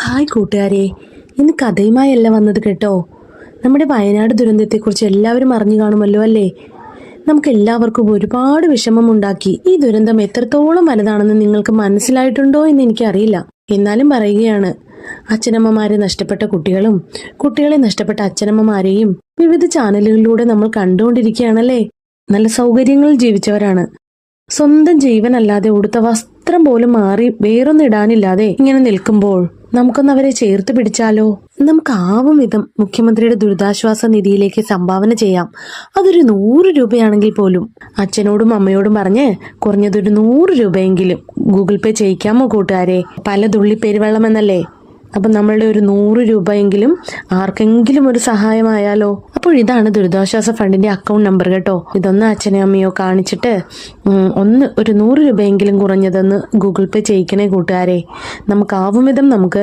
Hi കൂട്ടുകാരെ, ഇന്ന് കഥയുമായല്ല വന്നത് കേട്ടോ. നമ്മുടെ വയനാട് ദുരന്തത്തെക്കുറിച്ച് എല്ലാവരും അറിഞ്ഞു കാണുമല്ലോ അല്ലേ? നമുക്ക് എല്ലാവർക്കും ഒരുപാട് വിഷമമുണ്ടാക്കി ഈ ദുരന്തം എത്രത്തോളം വലുതാണെന്ന് നിങ്ങൾക്ക് മനസ്സിലായിട്ടുണ്ടോ എന്ന് എനിക്കറിയില്ല. എന്നാലും പറയുകയാണ്, അച്ഛനമ്മമാരെ നഷ്ടപ്പെട്ട കുട്ടികളും കുട്ടികളെ നഷ്ടപ്പെട്ട അച്ഛനമ്മമാരെയും വിവിധ ചാനലുകളിലൂടെ നമ്മൾ കണ്ടുകൊണ്ടിരിക്കുകയാണല്ലേ. നല്ല സൗകര്യങ്ങളിൽ ജീവിച്ചവരാണ്. സ്വന്തം ജീവനല്ലാതെ ഉടുത്ത വസ്ത്രം പോലും മാറി വേറൊന്നിടാനില്ലാതെ ഇങ്ങനെ നിൽക്കുമ്പോൾ നമുക്കൊന്ന് അവരെ ചേർത്ത് പിടിച്ചാലോ? നമുക്കാവും വിധം മുഖ്യമന്ത്രിയുടെ ദുരിതാശ്വാസ നിധിയിലേക്ക് സംഭാവന ചെയ്യാം. അതൊരു 100 രൂപയാണെങ്കിൽ പോലും അച്ഛനോടും അമ്മയോടും പറഞ്ഞ് കുറഞ്ഞതൊരു 100 രൂപയെങ്കിലും ഗൂഗിൾ പേ ചെയ്യിക്കാമോ കൂട്ടുകാരെ? പല തുള്ളി പെരുവെള്ളം എന്നല്ലേ. അപ്പൊ നമ്മളുടെ ഒരു 100 രൂപയെങ്കിലും ആർക്കെങ്കിലും ഒരു സഹായമായാലോ? അപ്പോൾ ഇതാണ് ദുരിതാശ്വാസ ഫണ്ടിന്റെ അക്കൗണ്ട് നമ്പർ കേട്ടോ. ഇതൊന്ന് അച്ഛനെയോ അമ്മയോ കാണിച്ചിട്ട് ഒരു 100 രൂപയെങ്കിലും കുറഞ്ഞതെന്ന് ഗൂഗിൾ പേ ചെയ്യിക്കണേ കൂട്ടുകാരെ. നമുക്കാവും വിധം നമുക്ക്